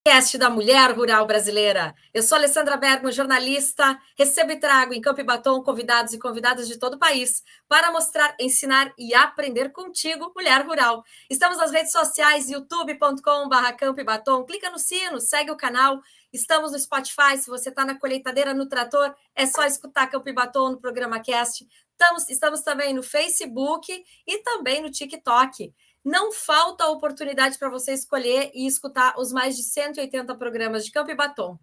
Podcast da Mulher Rural Brasileira. Eu sou Alessandra Bergman, jornalista, recebo e trago em Campo e Batom convidados e convidadas de todo o país para mostrar, ensinar e aprender contigo, Mulher Rural. Estamos nas redes sociais, youtube.com/Campo e Batom, clica no sino, segue o canal. Estamos no Spotify, se você está na colheitadeira, no trator, é só escutar Campo e Batom no programa Cast. Estamos também no Facebook e também no TikTok. Não falta oportunidade para você escolher e escutar os mais de 180 programas de Campo e Batom.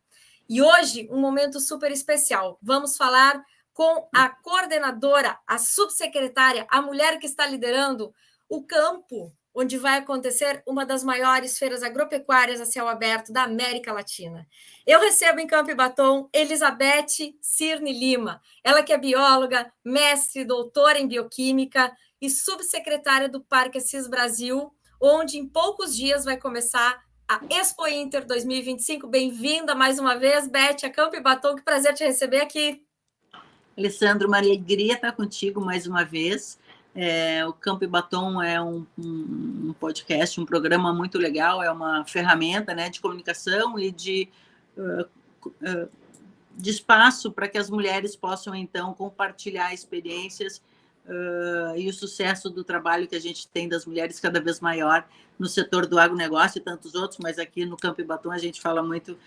E hoje, um momento super especial. Vamos falar com a coordenadora, a subsecretária, a mulher que está liderando o campo, onde vai acontecer uma das maiores feiras agropecuárias a céu aberto da América Latina. Eu recebo em Campo e Batom Elizabeth Cirne Lima, ela que é bióloga, mestre, doutora em bioquímica e subsecretária do Parque Assis Brasil, onde em poucos dias vai começar a Expo Inter 2025. Bem-vinda mais uma vez, Beth, a Campo e Batom, que prazer te receber aqui. Alessandro, uma alegria estar contigo mais uma vez. O Campo e Batom é um podcast, um programa muito legal, é uma ferramenta, né, de comunicação e de espaço para que as mulheres possam, então, compartilhar experiências e o sucesso do trabalho que a gente tem das mulheres cada vez maior no setor do agronegócio e tantos outros, mas aqui no Campo e Batom a gente fala muito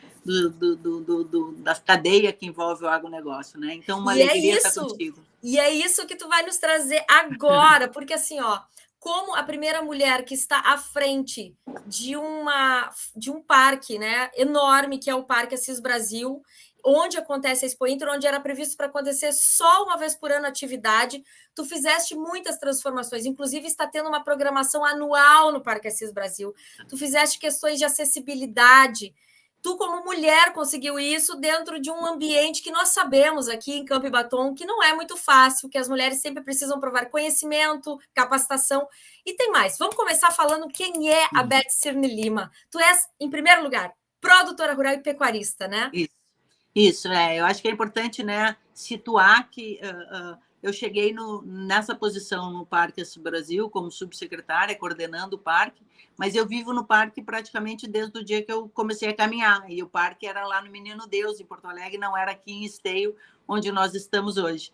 da cadeia que envolve o agronegócio, né? Então, uma alegria estar contigo. E é isso que tu vai nos trazer agora, porque assim, ó, como a primeira mulher que está à frente de um parque, né, enorme, que é o Parque Assis Brasil, onde acontece a Expo Inter, onde era previsto para acontecer só uma vez por ano a atividade, tu fizeste muitas transformações, inclusive está tendo uma programação anual no Parque Assis Brasil, tu fizeste questões de acessibilidade, tu como mulher conseguiu isso dentro de um ambiente que nós sabemos aqui em Campo e Batom que não é muito fácil, que as mulheres sempre precisam provar conhecimento, capacitação, e tem mais. Vamos começar falando quem é a Beth Cirne Lima. Tu és, em primeiro lugar, produtora rural e pecuarista, né? Isso, eu acho que é importante, né, situar que eu cheguei nessa posição no Parque Assis Brasil como subsecretária, coordenando o parque, mas eu vivo no parque praticamente desde o dia que eu comecei a caminhar, e o parque era lá no Menino Deus, em Porto Alegre, não era aqui em Esteio, onde nós estamos hoje.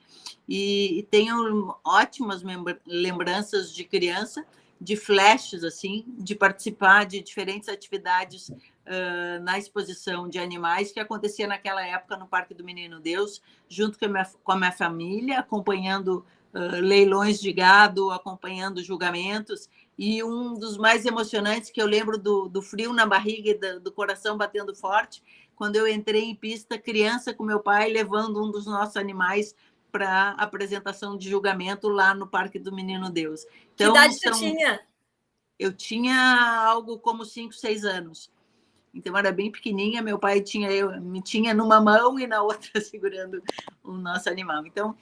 E tenho ótimas lembranças de criança, de flashes, assim, de participar de diferentes atividades na exposição de animais que acontecia naquela época no Parque do Menino Deus, junto com a minha família, acompanhando leilões de gado, acompanhando julgamentos, e um dos mais emocionantes que eu lembro do frio na barriga e do coração batendo forte, quando eu entrei em pista, criança com meu pai, levando um dos nossos animais para apresentação de julgamento lá no Parque do Menino Deus. Então, que idade você tinha? Eu tinha algo como 5, 6 anos. Então, era bem pequenininha, meu pai me tinha numa mão e na outra segurando o nosso animal. Então,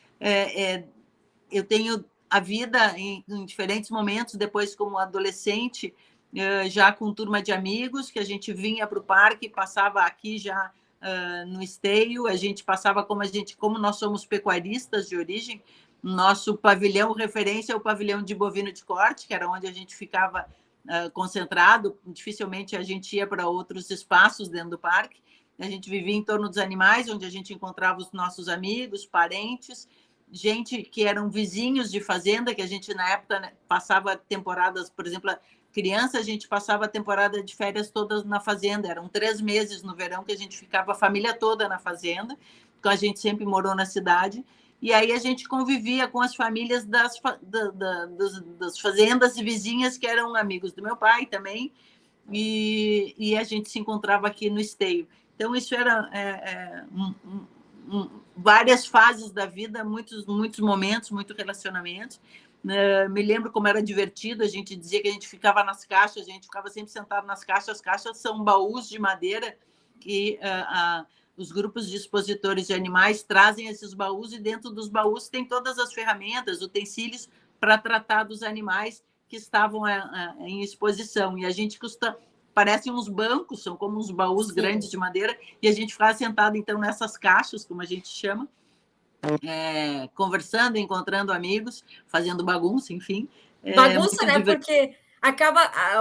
eu tenho a vida em diferentes momentos, depois como adolescente, já com turma de amigos, que a gente vinha para o parque, passava aqui já no Esteio, a gente passava como nós somos pecuaristas de origem, nosso pavilhão referência é o pavilhão de bovino de corte, que era onde a gente ficava concentrado, dificilmente a gente ia para outros espaços dentro do parque, a gente vivia em torno dos animais, onde a gente encontrava os nossos amigos, parentes, gente que eram vizinhos de fazenda, que a gente na época, né, passava temporadas, por exemplo, criança, a gente passava a temporada de férias todas na fazenda, eram 3 meses no verão que a gente ficava a família toda na fazenda, então a gente sempre morou na cidade, e aí a gente convivia com as famílias das fazendas e vizinhas que eram amigos do meu pai também, e a gente se encontrava aqui no Esteio. Então, isso era várias fases da vida, muitos momentos, muitos relacionamentos. Me lembro como era divertido, a gente dizia que a gente ficava nas caixas, a gente ficava sempre sentado nas caixas, as caixas são baús de madeira que os grupos de expositores de animais trazem esses baús e dentro dos baús tem todas as ferramentas, utensílios para tratar dos animais que estavam em exposição. E a gente parecem uns bancos, são como uns baús grandes de madeira, e a gente ficava sentado, então, nessas caixas, como a gente chama, conversando, encontrando amigos, fazendo bagunça, enfim. Bagunça, né? Porque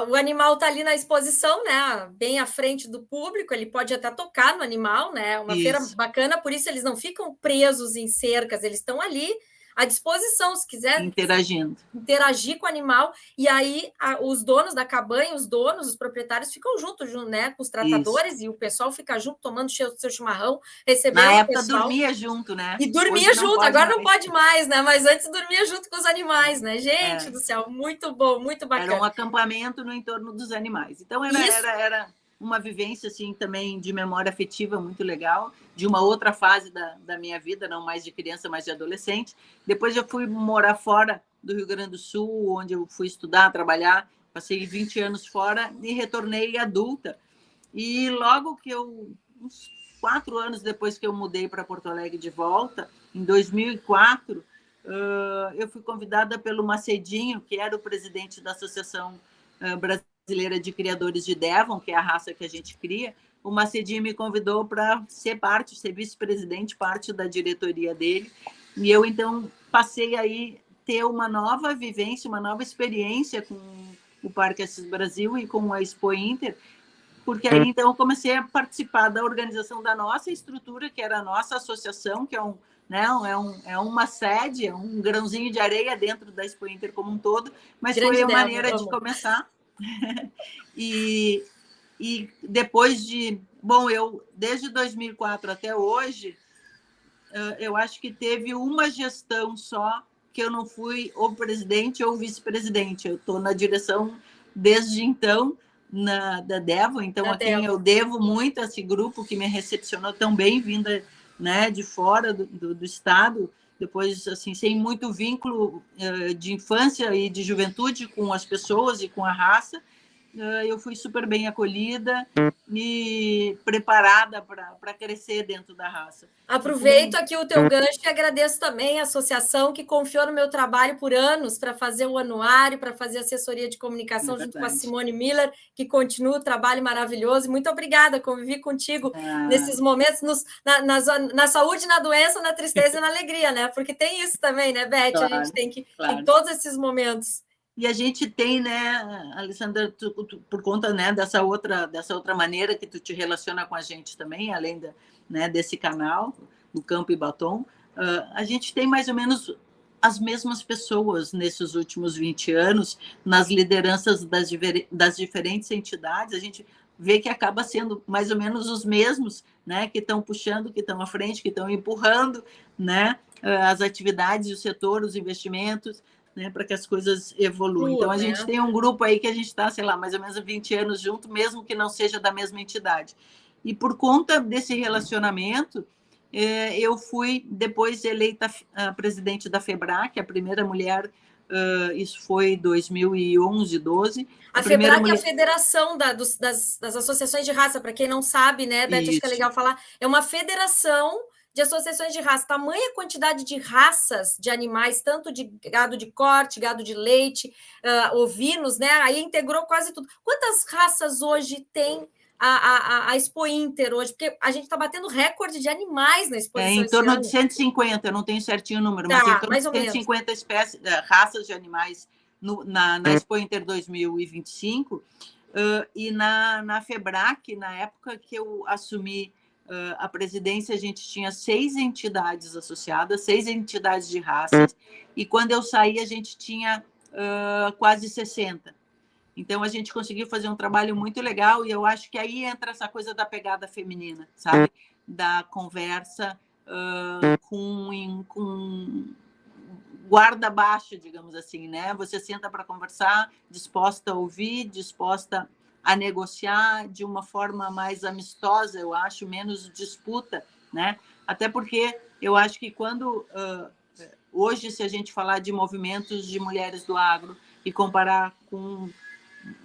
o animal está ali na exposição, né, bem à frente do público, ele pode até tocar no animal, né, uma feira Isso. bacana, por isso eles não ficam presos em cercas, eles estão ali à disposição, se quiser Interagindo. interagir com o animal, e aí os donos da cabanha, os proprietários ficam juntos, né, com os Isso. tratadores, e o pessoal fica junto, tomando seu chimarrão, Na recebendo o época pessoal. dormia junto, né? E dormia Hoje não junto, pode agora não mais. pode mais, né? Mas antes dormia junto com os animais, né? Gente do céu, muito bom, muito Era um bacana. acampamento no entorno dos animais. Então era uma vivência assim também de memória afetiva muito legal, de uma outra fase da minha vida, não mais de criança, mas de adolescente. Depois eu fui morar fora do Rio Grande do Sul, onde eu fui estudar, trabalhar, passei 20 anos fora e retornei adulta. E logo que uns 4 anos depois que eu mudei para Porto Alegre de volta, em 2004, eu fui convidada pelo Macedinho, que era o presidente da Associação Brasileira de Criadores de Devon, que é a raça que a gente cria. O Macedinho me convidou para ser vice-presidente, parte da diretoria dele. E eu, então, passei aí ter uma nova vivência, uma nova experiência com o Parque Assis Brasil e com a Expo Inter, porque aí, então, eu comecei a participar da organização da nossa estrutura, que era a nossa associação, que é uma sede, é um grãozinho de areia dentro da Expo Inter como um todo, mas Grande foi a Devo, maneira de começar. E depois eu desde 2004 até hoje, eu acho que teve uma gestão só que eu não fui ou presidente ou vice-presidente. Eu estou na direção desde então, da Devo, então a quem eu devo muito a esse grupo que me recepcionou tão bem, vinda, né, de fora do estado, depois, assim, sem muito vínculo de infância e de juventude com as pessoas e com a raça. Eu fui super bem acolhida e preparada para crescer dentro da raça. Aproveito aqui o teu gancho e agradeço também a associação que confiou no meu trabalho por anos para fazer o anuário, para fazer assessoria de comunicação junto com a Simone Miller, que continua o trabalho maravilhoso. Muito obrigada, convivi contigo nesses momentos, na saúde, na doença, na tristeza e na alegria, né? Porque tem isso também, né, Beth? Claro, a gente tem que em todos esses momentos. E a gente tem, né, Alessandra, por conta, né, dessa outra maneira que tu te relaciona com a gente também, além desse canal, do Campo e Batom, a gente tem mais ou menos as mesmas pessoas nesses últimos 20 anos, nas lideranças das diferentes entidades, a gente vê que acaba sendo mais ou menos os mesmos, né, que estão puxando, que estão à frente, que estão empurrando, né, as atividades, o setor, os investimentos, né, para que as coisas evoluam. Então, a gente tem um grupo aí que a gente está, sei lá, mais ou menos 20 anos junto, mesmo que não seja da mesma entidade. E por conta desse relacionamento, eu fui depois eleita presidente da FEBRAC, a primeira mulher, isso foi em 2011, 12. A FEBRAC é a Federação das Associações de Raça, para quem não sabe, né, Beth, acho que é legal falar, é uma federação de associações de raça, tamanha quantidade de raças de animais, tanto de gado de corte, gado de leite, ovinos, né? Aí integrou quase tudo. Quantas raças hoje tem a Expo Inter hoje? Porque a gente está batendo recorde de animais na exposição. Em torno de 150, eu não tenho certinho o número, mas em torno de 150 espécies, raças de animais na Expo Inter 2025. E na FEBRAC, na época que eu assumi a presidência, a gente tinha 6 entidades associadas, 6 entidades de raças, e quando eu saí, a gente tinha quase 60. Então, a gente conseguiu fazer um trabalho muito legal, e eu acho que aí entra essa coisa da pegada feminina, sabe? Da conversa com guarda baixa, digamos assim, né? Você senta para conversar, disposta a ouvir, disposta a negociar de uma forma mais amistosa, eu acho, menos disputa, né? Até porque eu acho que quando hoje, se a gente falar de movimentos de mulheres do agro e comparar com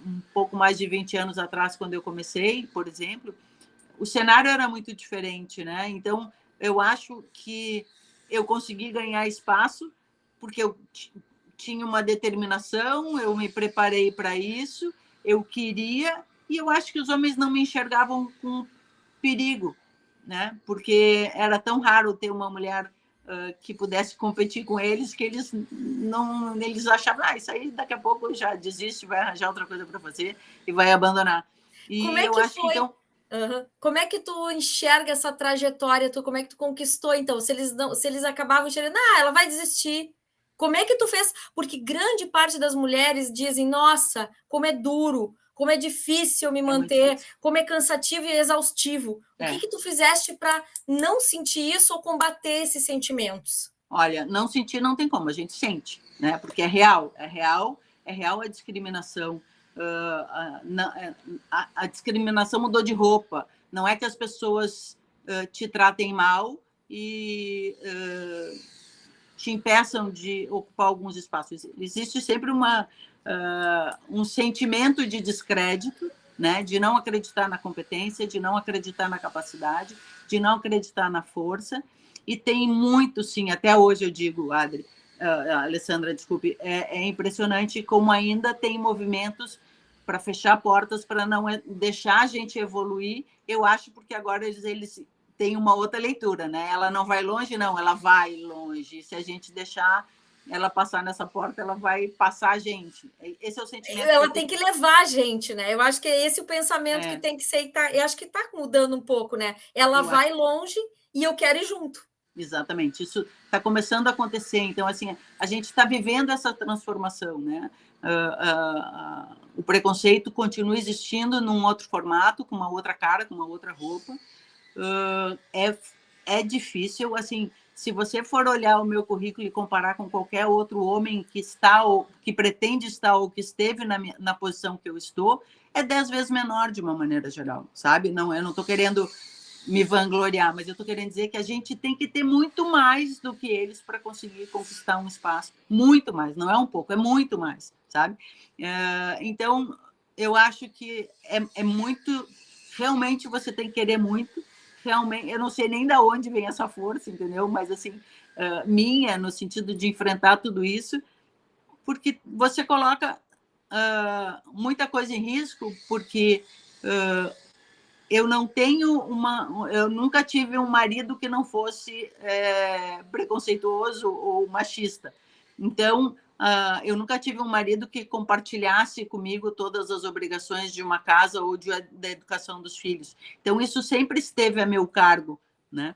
um pouco mais de 20 anos atrás, quando eu comecei, por exemplo, o cenário era muito diferente, né? Então, eu acho que eu consegui ganhar espaço porque eu tinha uma determinação, eu me preparei para isso, eu queria, e eu acho que os homens não me enxergavam com perigo, né? Porque era tão raro ter uma mulher que pudesse competir com eles, que eles não, eles achavam, isso aí daqui a pouco já desiste, vai arranjar outra coisa para fazer e vai abandonar. Como E é eu que acho que foi? então Como é que tu enxerga essa trajetória? Como é que tu conquistou, então? Se eles acabavam enxergando, ela vai desistir. Como é que tu fez? Porque grande parte das mulheres dizem, nossa, como é duro, como é difícil me muito manter, difícil. como é cansativo e exaustivo. O que tu fizeste para não sentir isso ou combater esses sentimentos? Olha, não sentir não tem como, a gente sente, né? Porque é real, é real, é real a discriminação. A discriminação mudou de roupa. Não é que as pessoas te tratem mal e te impeçam de ocupar alguns espaços. Existe sempre um sentimento de descrédito, né? De não acreditar na competência, de não acreditar na capacidade, de não acreditar na força. E tem muito, sim, até hoje eu digo, Adri, Alessandra, desculpe, é impressionante como ainda tem movimentos para fechar portas, para não deixar a gente evoluir. Eu acho porque agora eles têm uma outra leitura, né? Ela não vai longe, não, ela vai longe. Se a gente deixar ela passar nessa porta, ela vai passar a gente. Esse é o sentimento. Ela tem que levar a gente, né? Eu acho que é esse o pensamento que tem que ser. Eu acho que está mudando um pouco, né? Ela vai longe e eu quero ir junto. Exatamente, isso está começando a acontecer. Então, assim, a gente está vivendo essa transformação, né? O preconceito continua existindo num outro formato, com uma outra cara, com uma outra roupa. É difícil, assim, se você for olhar o meu currículo e comparar com qualquer outro homem que está ou que pretende estar ou que esteve na posição que eu estou, é 10 vezes menor de uma maneira geral, sabe? Não, eu não estou querendo me vangloriar, mas eu estou querendo dizer que a gente tem que ter muito mais do que eles para conseguir conquistar um espaço, muito mais, não é um pouco, é muito mais, sabe? Então, eu acho que é muito, realmente você tem que querer muito, realmente, eu não sei nem de onde vem essa força, entendeu? Mas, assim, minha, no sentido de enfrentar tudo isso, porque você coloca muita coisa em risco, porque eu não tenho eu nunca tive um marido que não fosse preconceituoso ou machista. Então, eu nunca tive um marido que compartilhasse comigo todas as obrigações de uma casa ou da educação dos filhos. Então, isso sempre esteve a meu cargo, né?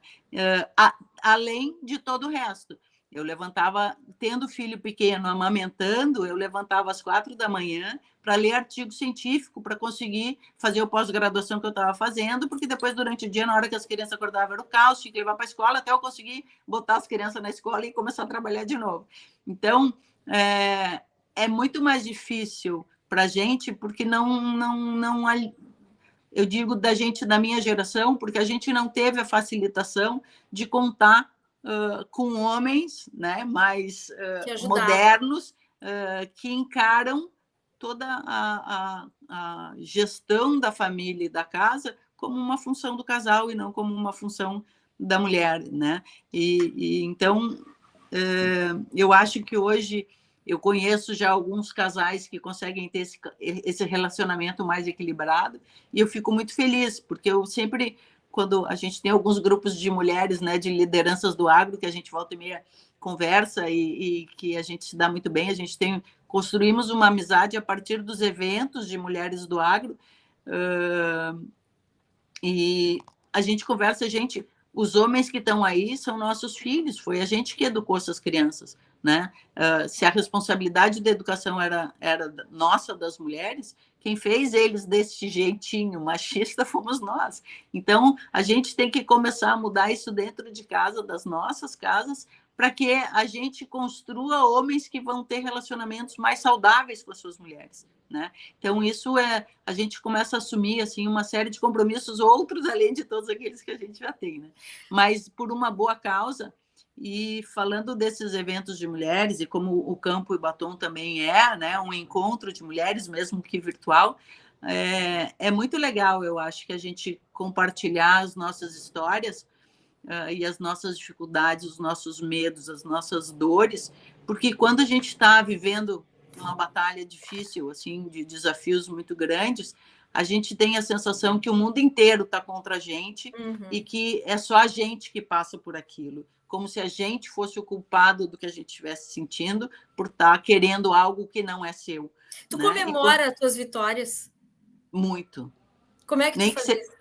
Além de todo o resto. Eu levantava, tendo filho pequeno, amamentando, eu levantava às 4 da manhã para ler artigo científico, para conseguir fazer a pós-graduação que eu estava fazendo, porque depois, durante o dia, na hora que as crianças acordavam, era o caos, tinha que levar para a escola, até eu conseguir botar as crianças na escola e começar a trabalhar de novo. Então, é muito mais difícil para a gente, porque não eu digo da gente da minha geração, porque a gente não teve a facilitação de contar com homens, né, mais modernos, que encaram toda a gestão da família e da casa como uma função do casal e não como uma função da mulher, né? Então, eu acho que hoje eu conheço já alguns casais que conseguem ter esse relacionamento mais equilibrado e eu fico muito feliz, porque eu sempre, quando a gente tem alguns grupos de mulheres, né, de lideranças do agro, que a gente volta e meia conversa e que a gente se dá muito bem, construímos uma amizade a partir dos eventos de mulheres do agro, e a gente conversa, os homens que estão aí são nossos filhos, foi a gente que educou essas crianças, né? Se a responsabilidade da educação era nossa, das mulheres, quem fez eles desse jeitinho machista fomos nós. Então, a gente tem que começar a mudar isso dentro de casa, das nossas casas, para que a gente construa homens que vão ter relacionamentos mais saudáveis com as suas mulheres, né? Então, isso a gente começa a assumir assim, uma série de compromissos, outros além de todos aqueles que a gente já tem, né? Mas por uma boa causa. E falando desses eventos de mulheres, e como o Campo e Batom também né, um encontro de mulheres, mesmo que virtual, é muito legal, eu acho, que a gente compartilhar as nossas histórias e as nossas dificuldades, os nossos medos, as nossas dores, porque quando a gente está vivendo uma batalha difícil, assim, de desafios muito grandes, a gente tem a sensação que o mundo inteiro está contra a gente e que é só a gente que passa por aquilo, como se a gente fosse o culpado do que a gente estivesse sentindo por estar querendo algo que não é seu. Tu Né? comemora as tuas vitórias? Muito. Como é que tu Nem que faz você... isso?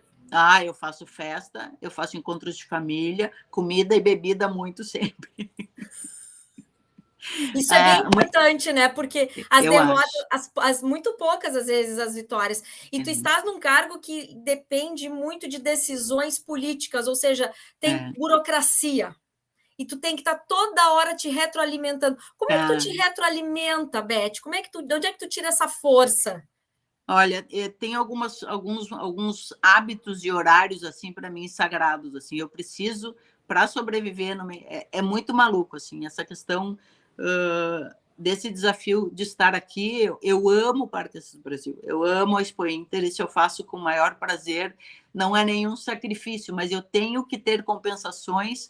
Eu faço festa, eu faço encontros de família, comida e bebida muito sempre. Isso é bem importante, né? Porque as Eu derrotas, acho. as muito poucas, às vezes, as vitórias. E tu estás num cargo que depende muito de decisões políticas, ou seja, tem burocracia. E tu tem que estar toda hora te retroalimentando. Como é que tu te retroalimenta, Beth? De onde é que tu tira essa força? Olha, tem alguns hábitos e horários assim para mim sagrados. Assim, eu preciso para sobreviver. É muito maluco assim essa questão desse desafio de estar aqui. Eu amo o Parque Assis Brasil, eu amo a Expo Inter, isso eu faço com o maior prazer. Não é nenhum sacrifício, mas eu tenho que ter compensações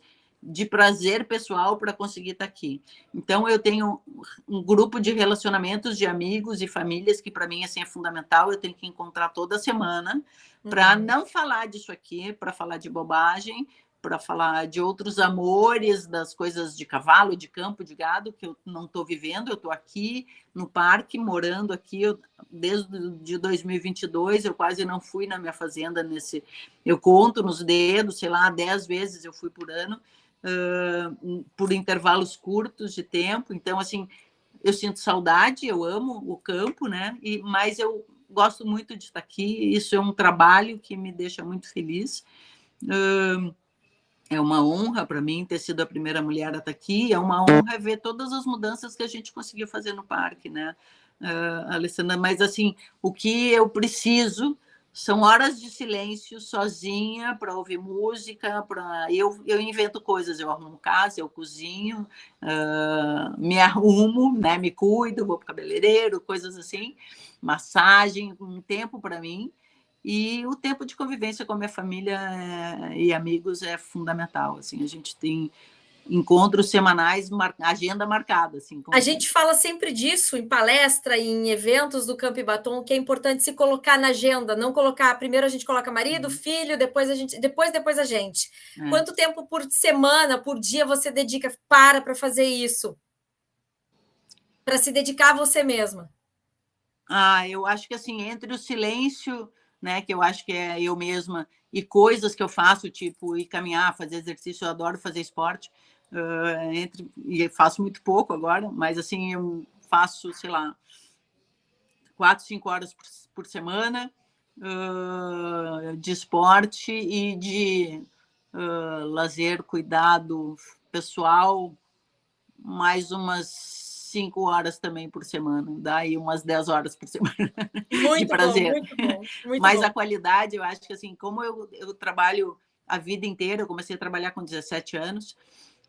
de prazer pessoal para conseguir estar aqui. Então, eu tenho um grupo de relacionamentos de amigos e famílias que, para mim, assim, é fundamental. Eu tenho que encontrar toda semana para não falar disso aqui, para falar de bobagem, para falar de outros amores, das coisas de cavalo, de campo, de gado, que eu não estou vivendo. Eu estou aqui no parque, morando aqui desde de 2022. Eu quase não fui na minha fazenda. Eu conto nos dedos, sei lá, 10 vezes eu fui por ano. Por intervalos curtos de tempo. Então, assim, eu sinto saudade, eu amo o campo, né? Mas eu gosto muito de estar aqui. Isso é um trabalho que me deixa muito feliz. É uma honra para mim ter sido a primeira mulher a estar aqui. É uma honra ver todas as mudanças que a gente conseguiu fazer no parque, né, Alessandra? Mas, assim, o que eu preciso são horas de silêncio sozinha para ouvir música, eu invento coisas, eu arrumo casa, eu cozinho, me arrumo, né, me cuido, vou para o cabeleireiro, coisas assim, massagem, um tempo para mim. E o tempo de convivência com a minha família e amigos é fundamental. Assim, a gente tem encontros semanais, agenda marcada. Assim, A gente fala sempre disso em palestra, em eventos do Campo e Batom, que é importante se colocar na agenda, não colocar, primeiro a gente coloca marido, filho, depois a gente. Quanto tempo por semana, por dia você dedica para fazer isso? Para se dedicar a você mesma? Eu acho que assim, entre o silêncio, né, que eu acho que é eu mesma, e coisas que eu faço, tipo ir caminhar, fazer exercício, eu adoro fazer esporte, e faço muito pouco agora, mas assim, eu faço, sei lá, 4, 5 horas por semana de esporte e de lazer, cuidado pessoal, mais umas 5 horas também por semana, daí umas 10 horas por semana de Muito bom, prazer. muito bom, muito Mas bom. a qualidade, eu acho que assim, como eu trabalho a vida inteira, eu comecei a trabalhar com 17 anos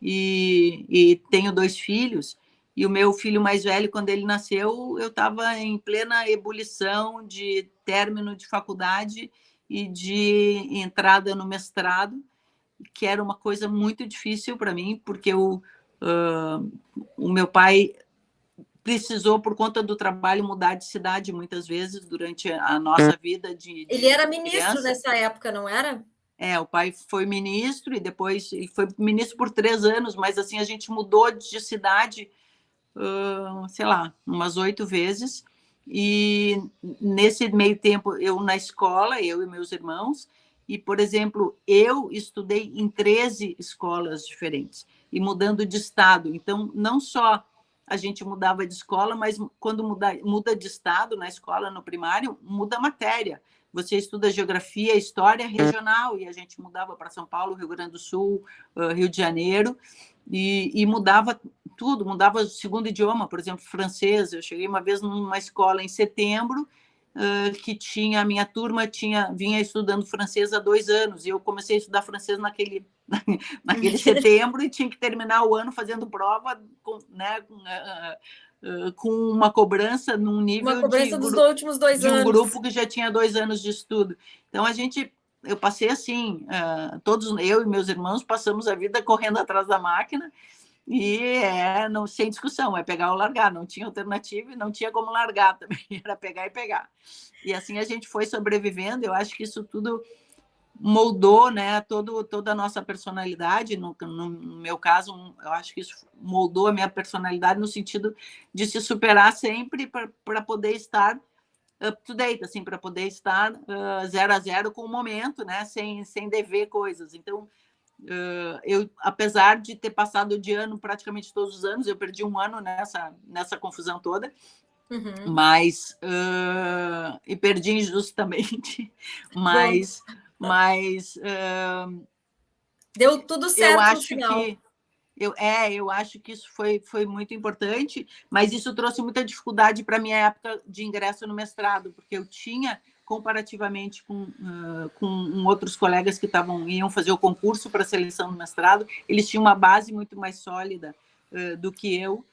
e tenho 2 filhos, e o meu filho mais velho, quando ele nasceu, eu estava em plena ebulição de término de faculdade e de entrada no mestrado, que era uma coisa muito difícil para mim, porque o meu pai precisou, por conta do trabalho, mudar de cidade muitas vezes durante a nossa vida de Ele era ministro criança. nessa época, não era? O pai foi ministro e depois ele foi ministro por 3 anos, mas assim a gente mudou de cidade, sei lá, umas 8 vezes. E nesse meio tempo eu na escola, eu e meus irmãos, e por exemplo, eu estudei em 13 escolas diferentes e mudando de estado. Então, não só a gente mudava de escola, mas quando muda de estado na escola, no primário, muda a matéria. Você estuda geografia, história regional, e a gente mudava para São Paulo, Rio Grande do Sul, Rio de Janeiro, e mudava tudo, mudava o segundo idioma, por exemplo, francês. Eu cheguei uma vez numa escola em setembro, que tinha, a minha turma vinha estudando francês há 2 anos, e eu comecei a estudar francês naquele setembro e tinha que terminar o ano fazendo prova com uma cobrança num nível Uma cobrança dos últimos 2 de um anos. grupo que já tinha 2 anos de estudo. Então, eu passei assim, todos, eu e meus irmãos, passamos a vida correndo atrás da máquina, E não, sem discussão, é pegar ou largar, não tinha alternativa e não tinha como largar também, era pegar e pegar. E assim a gente foi sobrevivendo. Eu acho que isso tudo moldou, né, toda a nossa personalidade. No meu caso, eu acho que isso moldou a minha personalidade no sentido de se superar sempre para poder estar up to date, assim, para poder estar 0 a 0 com o momento, né, sem dever coisas. Então, eu, apesar de ter passado de ano praticamente todos os anos, eu perdi um ano nessa confusão toda, mas e perdi injustamente, mas deu tudo eu certo no acho final. que eu acho que isso foi muito importante, mas isso trouxe muita dificuldade para a minha época de ingresso no mestrado, porque eu tinha, comparativamente com outros colegas que iam fazer o concurso para a seleção do mestrado, eles tinham uma base muito mais sólida do que eu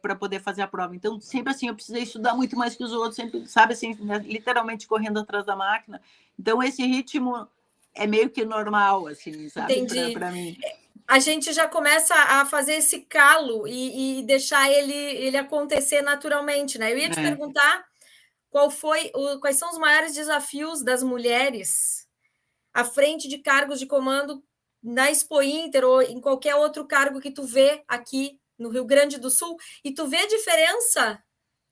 para poder fazer a prova. Então, sempre assim, eu precisei estudar muito mais que os outros, sempre, sabe, assim, né, literalmente correndo atrás da máquina. Então, esse ritmo é meio que normal, assim, sabe, para mim. A gente já começa a fazer esse calo e deixar ele acontecer naturalmente, né? Eu ia te perguntar quais são os maiores desafios das mulheres à frente de cargos de comando na Expo Inter ou em qualquer outro cargo que tu vê aqui no Rio Grande do Sul, e tu vê a diferença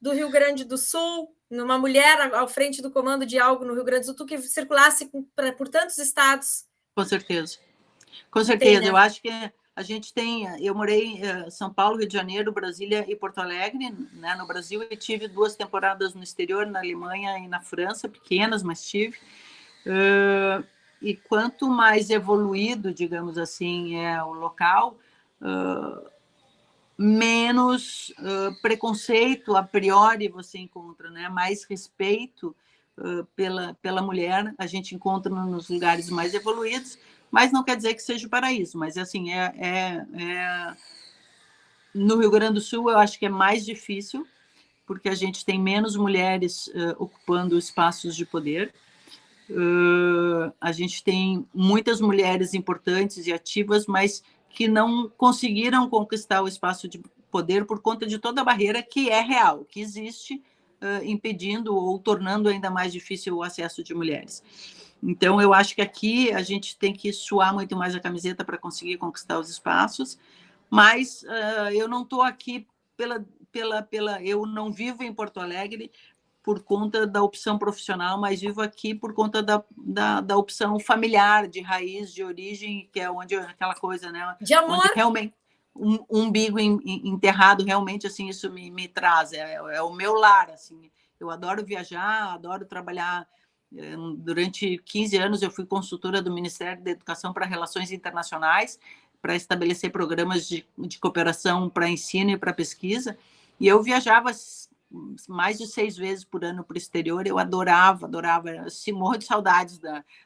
do Rio Grande do Sul, numa mulher à frente do comando de algo no Rio Grande do Sul, tu que circulasse por tantos estados. Com certeza. Com certeza, Tem, né? eu acho que a gente tem. Eu morei em São Paulo, Rio de Janeiro, Brasília e Porto Alegre, né, no Brasil, e tive 2 temporadas no exterior, na Alemanha e na França, pequenas, mas tive. E quanto mais evoluído, digamos assim, é o local, menos preconceito a priori você encontra, né? Mais respeito pela mulher a gente encontra nos lugares mais evoluídos, mas não quer dizer que seja o paraíso. Mas assim, no Rio Grande do Sul eu acho que é mais difícil, porque a gente tem menos mulheres ocupando espaços de poder. A gente tem muitas mulheres importantes e ativas, mas que não conseguiram conquistar o espaço de poder por conta de toda a barreira que é real, que existe, impedindo ou tornando ainda mais difícil o acesso de mulheres. Então, eu acho que aqui a gente tem que suar muito mais a camiseta para conseguir conquistar os espaços, mas eu não estou aqui eu não vivo em Porto Alegre por conta da opção profissional, mas vivo aqui por conta da opção familiar, de raiz, de origem, que é onde aquela coisa, né? De amor. Onde realmente um umbigo enterrado, realmente, assim, isso me traz. É o meu lar, assim. Eu adoro viajar, adoro trabalhar. Durante 15 anos, eu fui consultora do Ministério da Educação para Relações Internacionais, para estabelecer programas de cooperação para ensino e para pesquisa. E eu viajava mais de 6 vezes por ano para o exterior. Eu adorava. Eu morro de saudades.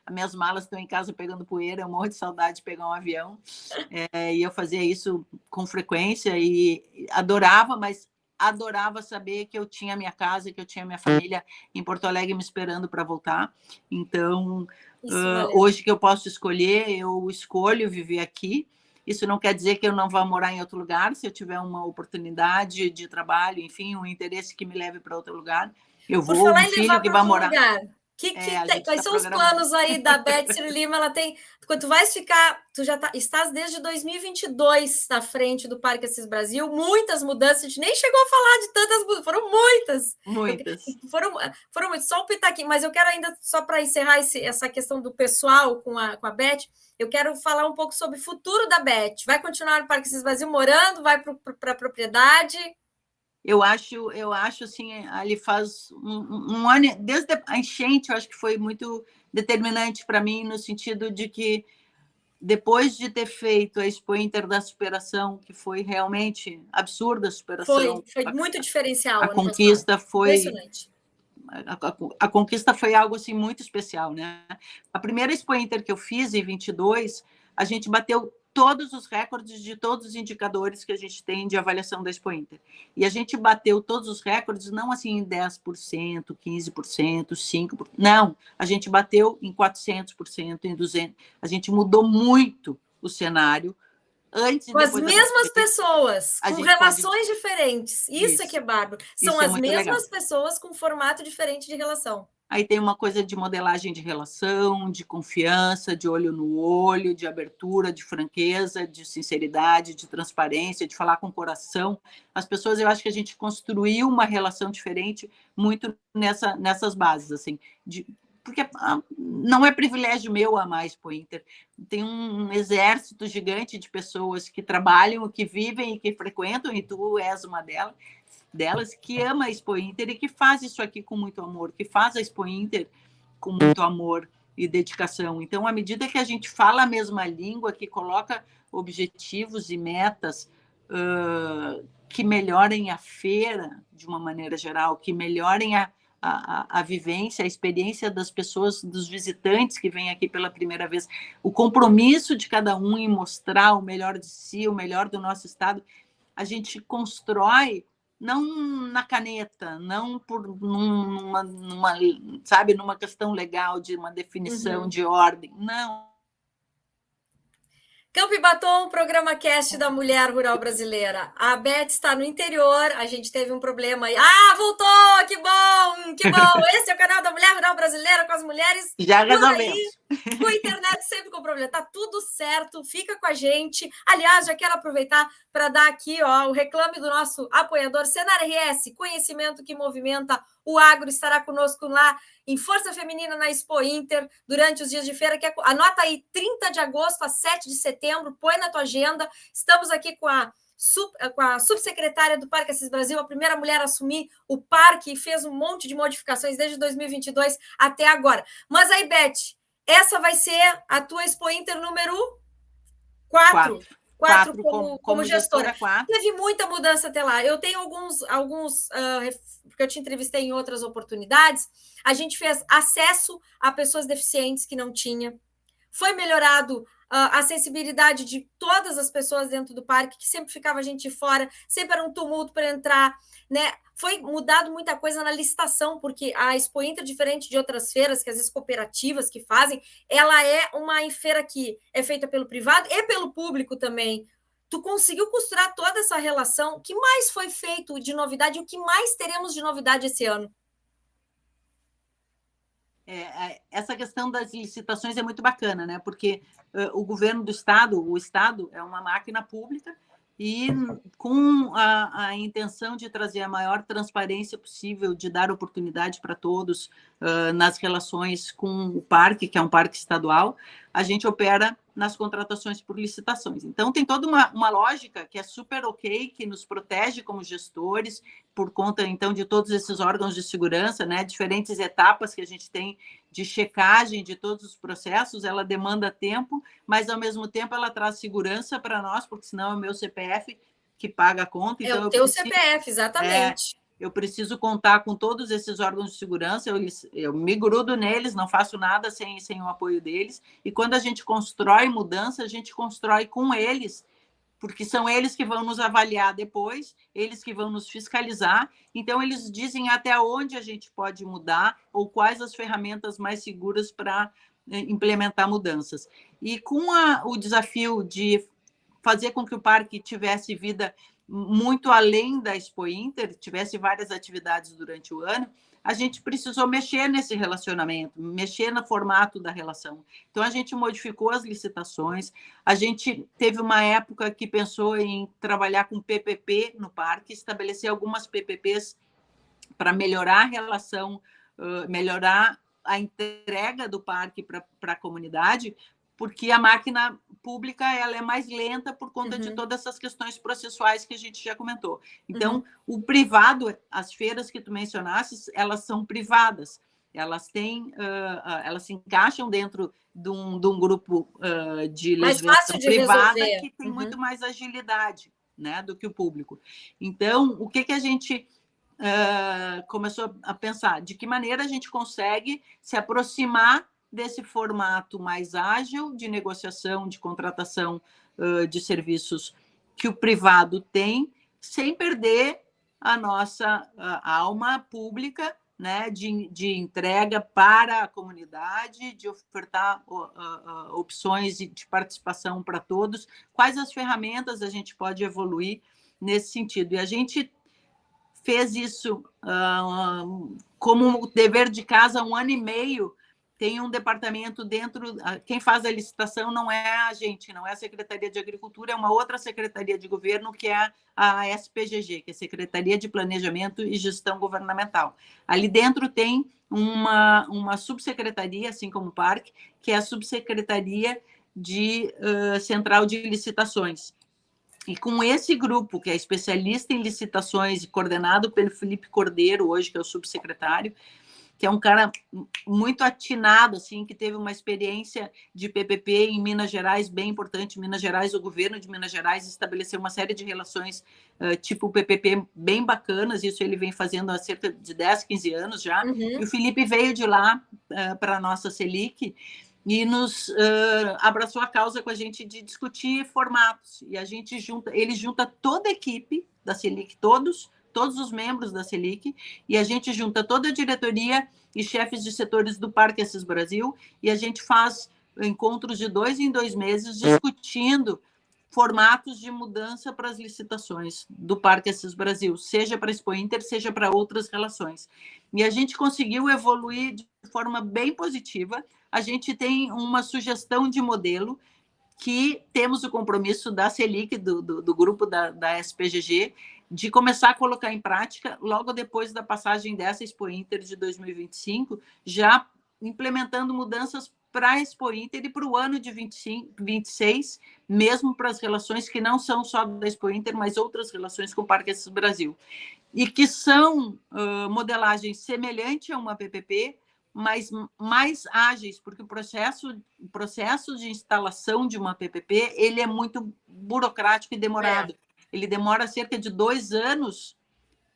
As minhas malas estão em casa pegando poeira, eu morro de saudade de pegar um avião. E eu fazia isso com frequência e adorava, mas adorava saber que eu tinha minha casa, que eu tinha minha família em Porto Alegre me esperando para voltar. Então, hoje que eu posso escolher, eu escolho viver aqui. Isso não quer dizer que eu não vá morar em outro lugar, se eu tiver uma oportunidade de trabalho, enfim, um interesse que me leve para outro lugar. Eu Por vou, falar um em filho levar que para vai outro morar. lugar, quais Tá são os programado. planos aí da Beth Ciro Lima? Ela tem. Quando tu vais ficar, tu já estás desde 2022 na frente do Parque Assis Brasil, muitas mudanças, a gente nem chegou a falar de tantas mudanças, foram muitas. Muitas. Foram muitas, só um pitaquinho, mas eu quero ainda, só para encerrar essa questão do pessoal com a Beth, eu quero falar um pouco sobre o futuro da Beth. Vai continuar no Parque Assis Brasil morando? Vai para a propriedade? Eu acho assim, ali faz um ano, desde a enchente, eu acho que foi muito determinante para mim, no sentido de que, depois de ter feito a Expo Inter da superação, que foi realmente absurda a superação, Foi muito diferencial a ano passado. conquista foi Impressionante. a conquista foi algo assim muito especial, né? A primeira Expo Inter que eu fiz em 22, a gente bateu todos os recordes de todos os indicadores que a gente tem de avaliação da Expo Inter. E a gente bateu todos os recordes não assim em 10%, 15%, 5%, não, a gente bateu em 400%, em 200%. A gente mudou muito o cenário antes e Com as depois da festa. mesmas pessoas, A com gente relações diferentes. Isso é que é bárbaro. São Isso é as muito legal. mesmas pessoas com formato diferente de relação. Aí tem uma coisa de modelagem de relação, de confiança, de olho no olho, de abertura, de franqueza, de sinceridade, de transparência, de falar com o coração. As pessoas, eu acho que a gente construiu uma relação diferente muito nessas bases, assim, porque não é privilégio meu amar a Expo Inter. Tem um exército gigante de pessoas que trabalham, que vivem e que frequentam, e tu és uma delas, que ama a Expo Inter e que faz isso aqui com muito amor, que faz a Expo Inter com muito amor e dedicação. Então, à medida que a gente fala a mesma língua, que coloca objetivos e metas que melhorem a feira de uma maneira geral, que melhorem a vivência, a experiência das pessoas, dos visitantes que vêm aqui pela primeira vez, o compromisso de cada um em mostrar o melhor de si, o melhor do nosso estado, a gente constrói não na caneta, não sabe, numa questão legal de uma definição de ordem, não. Campo e Batom, programa cast da Mulher Rural Brasileira. A Beth está no interior, a gente teve um problema aí. Ah, voltou! Que bom! Que bom! Esse é o canal da Mulher Rural Brasileira com as mulheres. Já resolvemos. Com a internet sempre com problema. Tá tudo certo, fica com a gente. Aliás, já quero aproveitar para dar aqui o reclame do nosso apoiador, Senar RS, conhecimento que movimenta o agro, estará conosco lá em Força Feminina na Expo Inter, durante os dias de feira, anota aí, 30 de agosto a 7 de setembro, põe na tua agenda. Estamos aqui com a subsecretária do Parque Assis Brasil, a primeira mulher a assumir o parque, e fez um monte de modificações desde 2022 até agora. Mas aí, Beth, essa vai ser a tua Expo Inter número 4. 4 como gestora. Teve muita mudança até lá. Eu tenho alguns porque eu te entrevistei em outras oportunidades. A gente fez acesso a pessoas deficientes que não tinha. Foi melhorado a acessibilidade de todas as pessoas dentro do parque, que sempre ficava gente de fora, sempre era um tumulto para entrar, né? Foi mudado muita coisa na licitação, porque a Expo Inter, diferente de outras feiras, que às vezes cooperativas que fazem, ela é uma feira que é feita pelo privado e pelo público também. Tu conseguiu costurar toda essa relação. O que mais foi feito de novidade e o que mais teremos de novidade esse ano? Essa questão das licitações é muito bacana, né? Porque o governo do estado, o estado é uma máquina pública e com a intenção de trazer a maior transparência possível, de dar oportunidade para todos nas relações com o parque, que é um parque estadual, a gente opera nas contratações por licitações. Então, tem toda uma lógica que é super ok, que nos protege como gestores, por conta, então, de todos esses órgãos de segurança, né? Diferentes etapas que a gente tem de checagem de todos os processos, ela demanda tempo, mas, ao mesmo tempo, ela traz segurança para nós, porque senão é o meu CPF que paga a conta. Então, é o teu CPF, exatamente. Eu preciso contar com todos esses órgãos de segurança, eu me grudo neles, não faço nada sem o apoio deles, e quando a gente constrói mudança, a gente constrói com eles, porque são eles que vão nos avaliar depois, eles que vão nos fiscalizar, então eles dizem até onde a gente pode mudar, ou quais as ferramentas mais seguras para implementar mudanças. E com o desafio de fazer com que o parque tivesse vida muito além da Expo Inter, tivesse várias atividades durante o ano, a gente precisou mexer nesse relacionamento, mexer no formato da relação. Então, a gente modificou as licitações, a gente teve uma época que pensou em trabalhar com PPP no parque, estabelecer algumas PPPs para melhorar a relação, melhorar a entrega do parque para a comunidade, porque a máquina pública ela é mais lenta por conta de todas essas questões processuais que a gente já comentou. Então, o privado, as feiras que tu mencionaste, elas são privadas, elas têm, elas se encaixam dentro de um grupo de legislação privada que tem muito mais agilidade, né, do que o público. Então, o que a gente começou a pensar? De que maneira a gente consegue se aproximar desse formato mais ágil de negociação, de contratação de serviços que o privado tem, sem perder a nossa alma pública né, de entrega para a comunidade, de ofertar opções de participação para todos, quais as ferramentas a gente pode evoluir nesse sentido. E a gente fez isso como dever de casa há 1 ano e meio. Tem um departamento dentro, quem faz a licitação não é a gente, não é a Secretaria de Agricultura, é uma outra secretaria de governo, que é a SPGG, que é a Secretaria de Planejamento e Gestão Governamental. Ali dentro tem uma subsecretaria, assim como o parque, que é a subsecretaria de Central de Licitações. E com esse grupo, que é especialista em licitações, coordenado pelo Felipe Cordeiro, hoje, que é o subsecretário, que é um cara muito atinado, assim, que teve uma experiência de PPP em Minas Gerais bem importante. Minas Gerais, o governo de Minas Gerais estabeleceu uma série de relações tipo PPP bem bacanas, isso ele vem fazendo há cerca de 10, 15 anos já. E o Felipe veio de lá para a nossa Selic e nos abraçou a causa com a gente de discutir formatos. E a gente ele junta toda a equipe da Selic, todos os membros da Selic, e a gente junta toda a diretoria e chefes de setores do Parque Assis Brasil, e a gente faz encontros de 2 em 2 meses discutindo formatos de mudança para as licitações do Parque Assis Brasil, seja para a Expo Inter, seja para outras relações. E a gente conseguiu evoluir de forma bem positiva. A gente tem uma sugestão de modelo, que temos o compromisso da Selic, do grupo da SPGG, de começar a colocar em prática logo depois da passagem dessa Expo Inter de 2025, já implementando mudanças para a Expo Inter e para o ano de 26, mesmo para as relações que não são só da Expo Inter, mas outras relações com o Parque Assis Brasil, e que são modelagens semelhantes a uma PPP, mas mais ágeis, porque o processo de instalação de uma PPP ele é muito burocrático e demorado. Ele demora cerca de 2 anos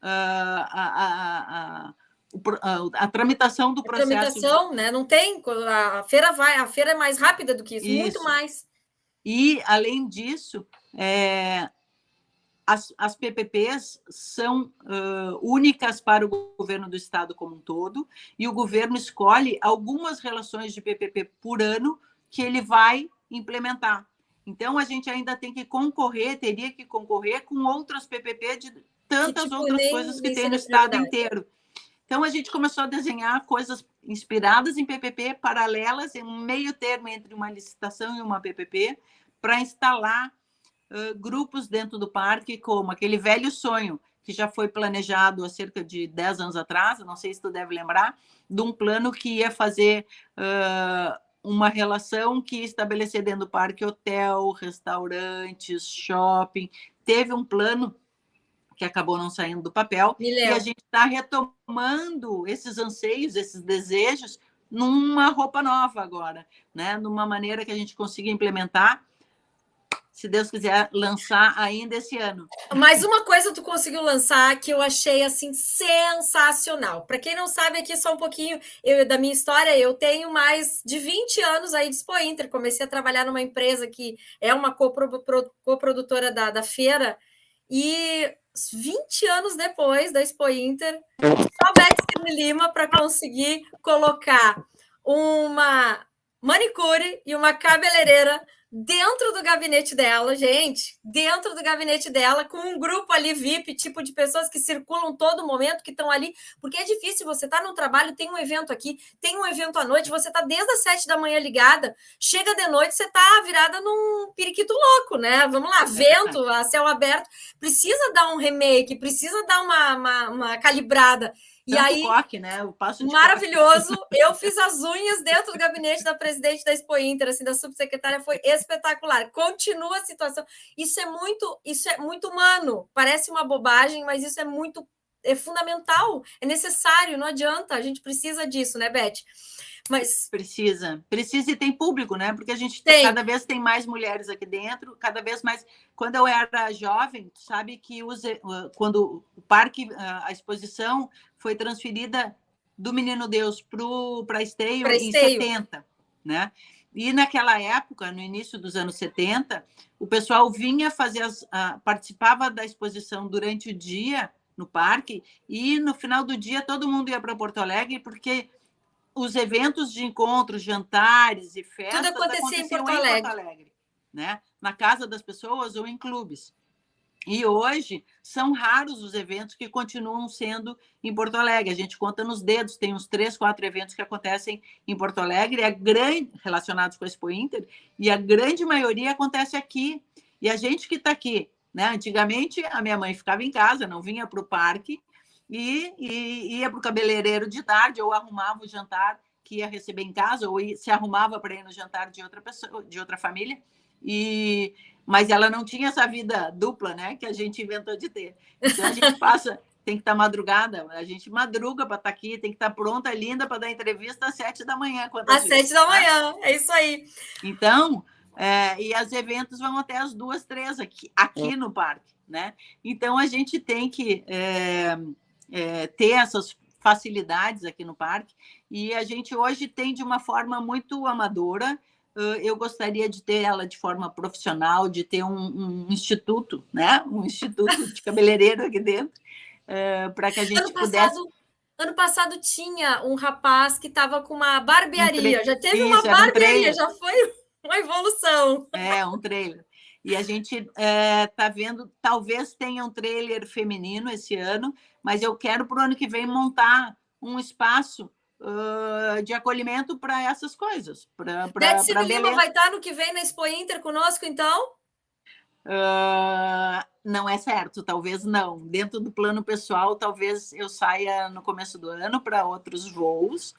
a tramitação do processo. A tramitação, né? Não tem. A feira é mais rápida do que isso. Muito mais. E, além disso, as PPPs são únicas para o governo do estado como um todo, e o governo escolhe algumas relações de PPP por ano que ele vai implementar. Então, a gente ainda teria que concorrer com outras PPP de tantas outras coisas que tem no estado inteiro. Então, a gente começou a desenhar coisas inspiradas em PPP, paralelas, em um meio termo entre uma licitação e uma PPP, para instalar grupos dentro do parque, como aquele velho sonho, que já foi planejado há cerca de 10 anos atrás, não sei se tu deve lembrar, de um plano que ia fazer uma relação que ia estabelecer dentro do parque hotel, restaurantes, shopping. Teve um plano que acabou não saindo do papel, e a gente está retomando esses anseios, esses desejos, numa roupa nova agora, né? Numa maneira que a gente consiga implementar, se Deus quiser, lançar ainda esse ano. Mas uma coisa tu conseguiu lançar que eu achei assim sensacional. Para quem não sabe, aqui só um pouquinho da minha história, eu tenho mais de 20 anos aí de Expo Inter. Comecei a trabalhar numa empresa que é uma coprodutora da feira, e 20 anos depois da Expo Inter, só Beth Lima para conseguir colocar uma manicure e uma cabeleireira dentro do gabinete dela, gente, dentro do gabinete dela, com um grupo ali VIP, tipo de pessoas que circulam todo momento, que estão ali, porque é difícil, você tá no trabalho, tem um evento aqui, tem um evento à noite, você tá desde as 7 da manhã ligada, chega de noite, você tá virada num periquito louco, né? Vamos lá, vento, a céu aberto, precisa dar um remake, precisa dar uma calibrada. E aí, coque, né? O passo de maravilhoso. Coque. Eu fiz as unhas dentro do gabinete da presidente da Expo Inter, assim, da subsecretária, foi espetacular. Continua a situação. Isso é muito humano. Parece uma bobagem, mas isso é fundamental, é necessário, não adianta. A gente precisa disso, né, Beth? Mas precisa e tem público, né? Porque a gente cada vez tem mais mulheres aqui dentro, cada vez mais. Quando eu era jovem, tu sabe que quando o parque, a exposição foi transferida do Menino Deus para Esteio em 70, né? E naquela época, no início dos anos 70, o pessoal vinha fazer participava da exposição durante o dia, no parque, e no final do dia todo mundo ia para Porto Alegre, porque os eventos de encontros, jantares e Tudo festas acontecia em aconteciam Porto em Porto Alegre. Alegre, né? Na casa das pessoas ou em clubes. E hoje são raros os eventos que continuam sendo em Porto Alegre. A gente conta nos dedos, tem uns 3, 4 eventos que acontecem em Porto Alegre, relacionados com a Expo Inter, e a grande maioria acontece aqui. E a gente que está aqui, né? Antigamente, a minha mãe ficava em casa, não vinha para o parque, e ia para o cabeleireiro de tarde, ou arrumava o jantar que ia receber em casa, ou se arrumava para ir no jantar de outra pessoa, de outra família. Mas ela não tinha essa vida dupla, né, que a gente inventou de ter. Então a gente tem que estar madrugada, a gente madruga para estar aqui, tem que estar pronta, linda para dar entrevista às 7 da manhã, Às quantas 7 vezes, da né? manhã, é isso aí. Então, e os eventos vão até as 2, 3 aqui no parque, né? Então a gente tem que ter essas facilidades aqui no parque, e a gente hoje tem de uma forma muito amadora. Eu gostaria de ter ela de forma profissional, de ter um instituto, né? Um instituto de cabeleireiro aqui dentro, para que a gente pudesse. Ano passado tinha um rapaz que estava com uma barbearia. Já teve uma Isso, era um barbearia, trailer. já foi uma evolução. Um trailer. E a gente está vendo, talvez tenha um trailer feminino esse ano, mas eu quero para o ano que vem montar um espaço de acolhimento para essas coisas, para Décimo Lima beleza. vai estar no que vem na Expo Inter conosco, então? Não é certo, talvez não. Dentro do plano pessoal, talvez eu saia no começo do ano para outros voos,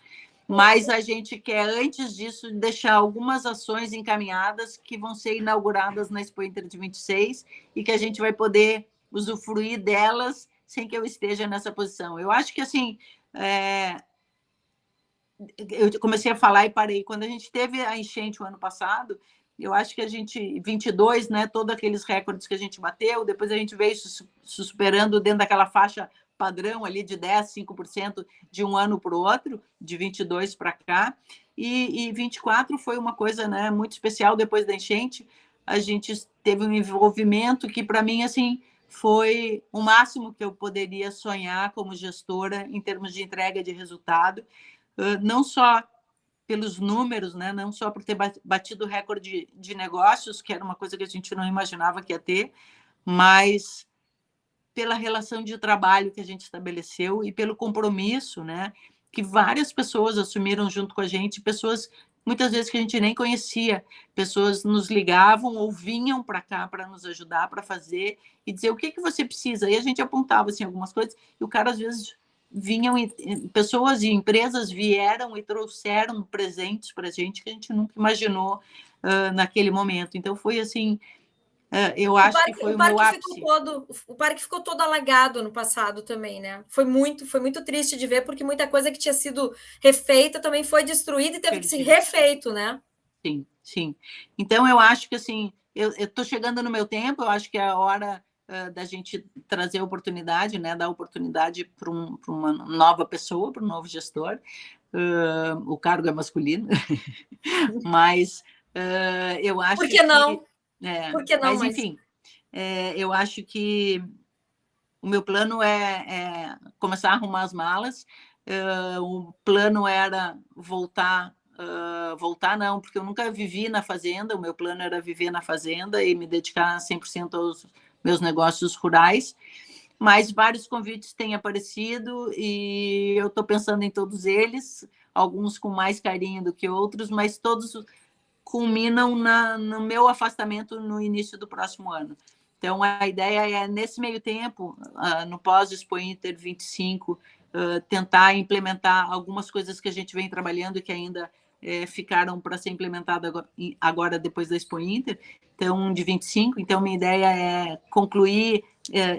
mas a gente quer, antes disso, deixar algumas ações encaminhadas que vão ser inauguradas na Expo Inter de 26 e que a gente vai poder usufruir delas sem que eu esteja nessa posição. Eu acho que, assim, eu comecei a falar e parei. Quando a gente teve a enchente o ano passado, eu acho que a gente, 22, né, todos aqueles recordes que a gente bateu, depois a gente veio superando dentro daquela faixa padrão ali de 10, 5% de um ano para o outro, de 22 para cá, e 24 foi uma coisa, né, muito especial. Depois da enchente, a gente teve um envolvimento que, para mim, assim, foi o máximo que eu poderia sonhar como gestora em termos de entrega de resultado, não só pelos números, né? Não só por ter batido o recorde de negócios, que era uma coisa que a gente não imaginava que ia ter, mas pela relação de trabalho que a gente estabeleceu e pelo compromisso, né, que várias pessoas assumiram junto com a gente, pessoas muitas vezes que a gente nem conhecia, pessoas nos ligavam ou vinham para cá para nos ajudar, para fazer e dizer o que você precisa. E a gente apontava assim algumas coisas e o cara às vezes vinham, pessoas e empresas vieram e trouxeram presentes para a gente que a gente nunca imaginou naquele momento. Então foi assim, eu acho que foi o meu ápice. O parque ficou todo alagado no passado também, né? Foi muito triste de ver, porque muita coisa que tinha sido refeita também foi destruída e teve que ser refeito, né? Sim, sim. Então, eu acho que, assim, eu estou chegando no meu tempo, eu acho que é a hora da gente trazer a oportunidade, né? Dar oportunidade para uma nova pessoa, para um novo gestor. O cargo é masculino, mas eu acho Por que não? Por que não? Mas, enfim, eu acho que o meu plano é começar a arrumar as malas. O plano era voltar não, porque eu nunca vivi na fazenda, o meu plano era viver na fazenda e me dedicar 100% aos meus negócios rurais, mas vários convites têm aparecido e eu estou pensando em todos eles, alguns com mais carinho do que outros, mas todos culminam no meu afastamento no início do próximo ano. Então, a ideia é, nesse meio tempo, no pós-Expo Inter 25, tentar implementar algumas coisas que a gente vem trabalhando e que ainda ficaram para ser implementada agora depois da Expo Inter, então, de 25. Então, minha ideia é concluir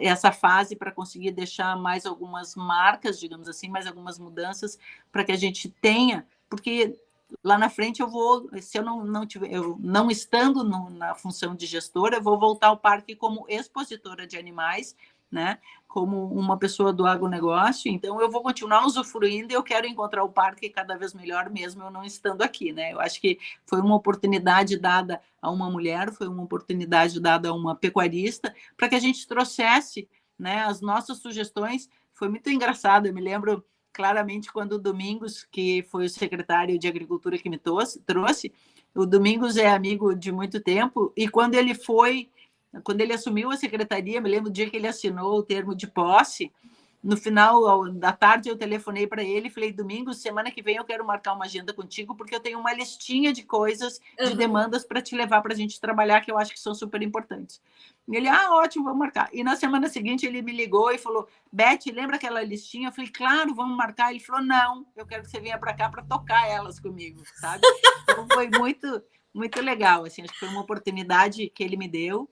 essa fase para conseguir deixar mais algumas marcas, digamos assim, mais algumas mudanças, para que a gente tenha, porque lá na frente eu vou, se eu não tiver, eu não estando na função de gestora, eu vou voltar ao parque como expositora de animais, né? Como uma pessoa do agronegócio, então eu vou continuar usufruindo e eu quero encontrar o parque cada vez melhor, mesmo eu não estando aqui, né? Eu acho que foi uma oportunidade dada a uma mulher, foi uma oportunidade dada a uma pecuarista, para que a gente trouxesse né, as nossas sugestões. Foi muito engraçado, eu me lembro claramente quando o Domingos, que foi o secretário de Agricultura que me trouxe, o Domingos é amigo de muito tempo, e quando ele assumiu a secretaria, me lembro do dia que ele assinou o termo de posse, no final da tarde eu telefonei para ele e falei, Domingos, semana que vem eu quero marcar uma agenda contigo, porque eu tenho uma listinha de coisas, de demandas para te levar para a gente trabalhar, que eu acho que são super importantes. E ele, ótimo, vamos marcar. E na semana seguinte ele me ligou e falou, Beth, lembra aquela listinha? Eu falei, claro, vamos marcar. Ele falou, não, eu quero que você venha para cá para tocar elas comigo, sabe? Então foi muito, muito legal, assim, acho que foi uma oportunidade que ele me deu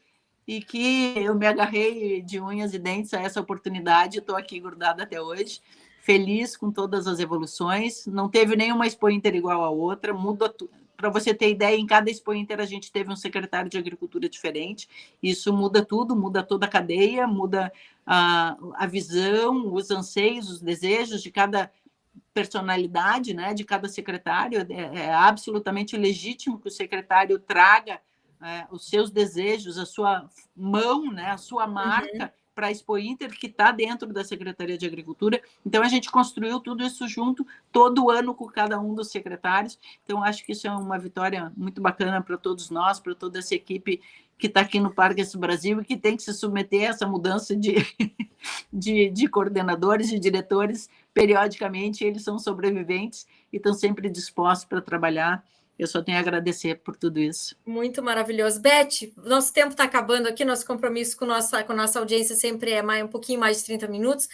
e que eu me agarrei de unhas e dentes a essa oportunidade, estou aqui grudada até hoje, feliz com todas as evoluções, não teve nenhuma Expo Inter igual a outra, muda tudo. Para você ter ideia, em cada Expo Inter a gente teve um secretário de Agricultura diferente, isso muda tudo, muda toda a cadeia, muda a visão, os anseios, os desejos de cada personalidade, né, de cada secretário. É absolutamente legítimo que o secretário traga os seus desejos, a sua mão, né, a sua marca para a Expo Inter, que está dentro da Secretaria de Agricultura. Então, a gente construiu tudo isso junto, todo ano com cada um dos secretários. Então, acho que isso é uma vitória muito bacana para todos nós, para toda essa equipe que está aqui no Parques Brasil e que tem que se submeter a essa mudança de coordenadores e diretores periodicamente. Eles são sobreviventes e estão sempre dispostos para trabalhar. Eu só tenho a agradecer por tudo isso. Muito maravilhoso. Beth, nosso tempo está acabando aqui, nosso compromisso com nossa audiência sempre é um pouquinho mais de 30 minutos.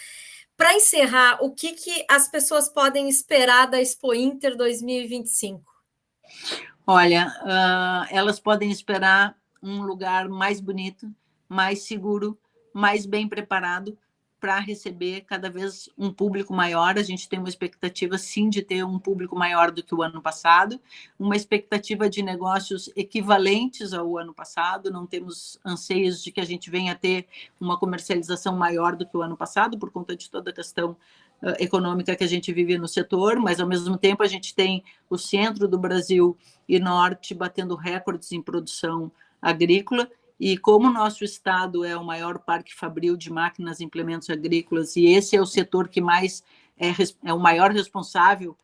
Para encerrar, o que as pessoas podem esperar da Expo Inter 2025? Olha, elas podem esperar um lugar mais bonito, mais seguro, mais bem preparado para receber cada vez um público maior. A gente tem uma expectativa, sim, de ter um público maior do que o ano passado, uma expectativa de negócios equivalentes ao ano passado. Não temos anseios de que a gente venha a ter uma comercialização maior do que o ano passado, por conta de toda a questão econômica que a gente vive no setor, mas, ao mesmo tempo, a gente tem o centro do Brasil e norte batendo recordes em produção agrícola. E como o nosso estado é o maior parque fabril de máquinas e implementos agrícolas, e esse é o setor que mais é o maior responsável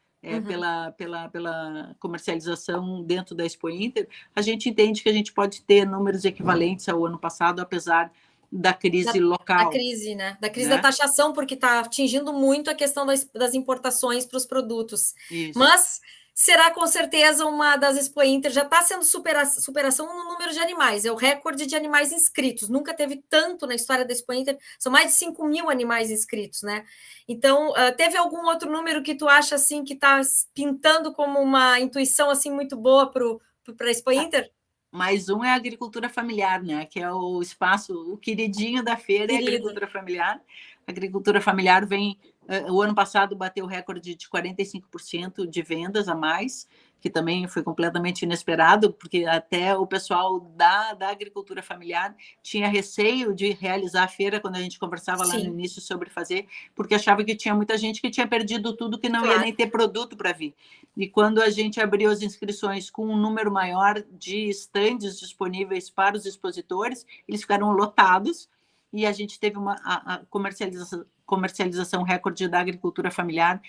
pela comercialização dentro da Expo Inter, a gente entende que a gente pode ter números equivalentes ao ano passado, apesar da crise local. Da crise, né? Da crise da taxação, porque está atingindo muito a questão das importações para os produtos. Isso. Mas será com certeza uma das Expo Inter, já está sendo superação no número de animais, é o recorde de animais inscritos, nunca teve tanto na história da Expo Inter, são mais de 5 mil animais inscritos, né? Então, teve algum outro número que tu acha assim que está pintando como uma intuição assim muito boa para a Expo Inter? Mais um é a agricultura familiar, né? Que é o espaço, o queridinho da feira. É a agricultura familiar. A agricultura familiar vem, o ano passado bateu o recorde de 45% de vendas a mais, que também foi completamente inesperado, porque até o pessoal da agricultura familiar tinha receio de realizar a feira quando a gente conversava lá no início sobre fazer, porque achava que tinha muita gente que tinha perdido tudo, que não ia nem ter produto para vir. E quando a gente abriu as inscrições com um número maior de estandes disponíveis para os expositores, eles ficaram lotados, e a gente teve a comercialização recorde da agricultura familiar.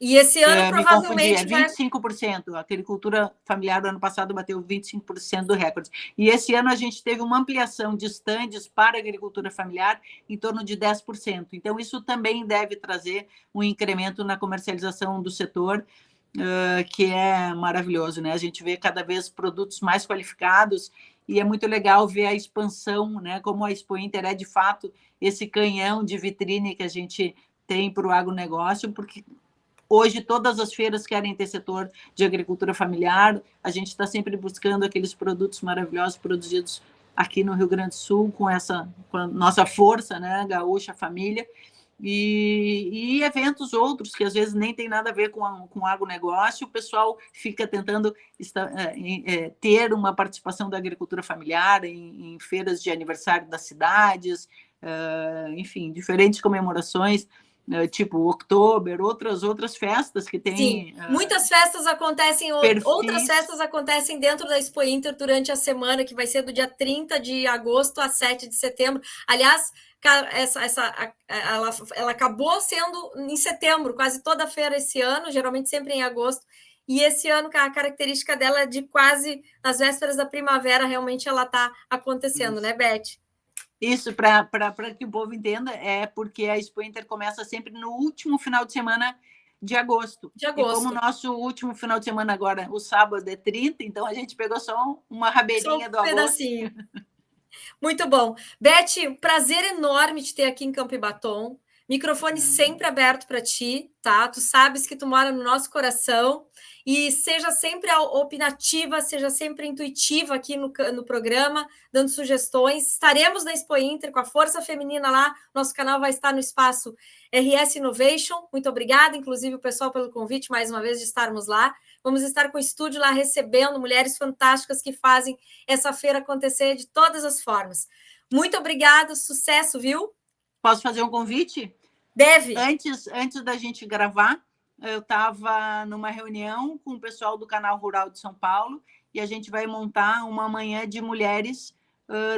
E esse ano, provavelmente... Me confundi, 25%. A agricultura familiar, do ano passado, bateu 25% do recorde. E esse ano a gente teve uma ampliação de estandes para a agricultura familiar em torno de 10%. Então, isso também deve trazer um incremento na comercialização do setor, que é maravilhoso, né? A gente vê cada vez produtos mais qualificados e é muito legal ver a expansão, né? Como a Expo Inter é, de fato, esse canhão de vitrine que a gente tem para o agronegócio, porque hoje todas as feiras querem ter setor de agricultura familiar, a gente está sempre buscando aqueles produtos maravilhosos produzidos aqui no Rio Grande do Sul, com a nossa força, né? Gaúcha, família, e eventos outros que às vezes nem tem nada a ver com agronegócio. O pessoal fica tentando ter uma participação da agricultura familiar em feiras de aniversário das cidades, enfim, diferentes comemorações. tipo Oktober, outras festas que Sim, tem muitas festas acontecem, outras perfis. festas acontecem dentro da Expo Inter durante a semana, que vai ser do dia 30 de agosto a 7 de setembro. Aliás, ela acabou sendo em setembro, quase toda feira esse ano, geralmente sempre em agosto. E esse ano, a característica dela é de quase nas vésperas da primavera, realmente ela está acontecendo, Isso. né, Beth? Isso, para que o povo entenda, é porque a Expo Inter começa sempre no último final de semana de agosto. De E como o agosto. nosso último final de semana agora, o sábado é 30, então a gente pegou só uma Só um rabeirinha do agosto. pedacinho. Muito bom. Beth, prazer enorme te ter aqui em Campo Batom. Microfone sempre aberto para ti, tá? Tu sabes que tu mora no nosso coração e seja sempre opinativa, seja sempre intuitiva aqui no programa, dando sugestões. Estaremos na Expo Inter com a Força Feminina lá. Nosso canal vai estar no espaço RS Innovation. Muito obrigada, inclusive, o pessoal, pelo convite, mais uma vez, de estarmos lá. Vamos estar com o estúdio lá recebendo mulheres fantásticas que fazem essa feira acontecer de todas as formas. Muito obrigada, sucesso, viu? Posso fazer um convite? Deve. Antes da gente gravar, eu estava numa reunião com o pessoal do Canal Rural de São Paulo e a gente vai montar uma manhã de mulheres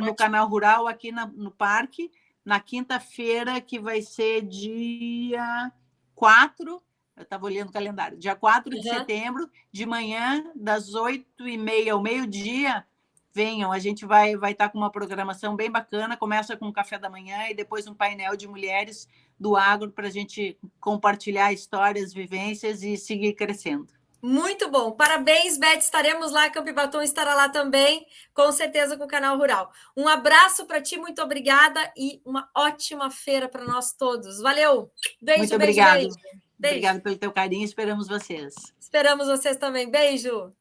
no Canal Rural aqui no parque, na quinta-feira, que vai ser dia 4, eu estava olhando o calendário, dia 4 de setembro, de manhã, das 8h30 ao meio-dia. Venham, a gente vai estar com uma programação bem bacana, começa com o café da manhã e depois um painel de mulheres do agro para a gente compartilhar histórias, vivências e seguir crescendo. Muito bom. Parabéns, Beth. Estaremos lá, Campo Batom estará lá também, com certeza com o Canal Rural. Um abraço para ti, muito obrigada e uma ótima feira para nós todos. Valeu. Beijo, muito beijo, obrigado. beijo. Obrigada pelo teu carinho, esperamos vocês. Esperamos vocês também. Beijo.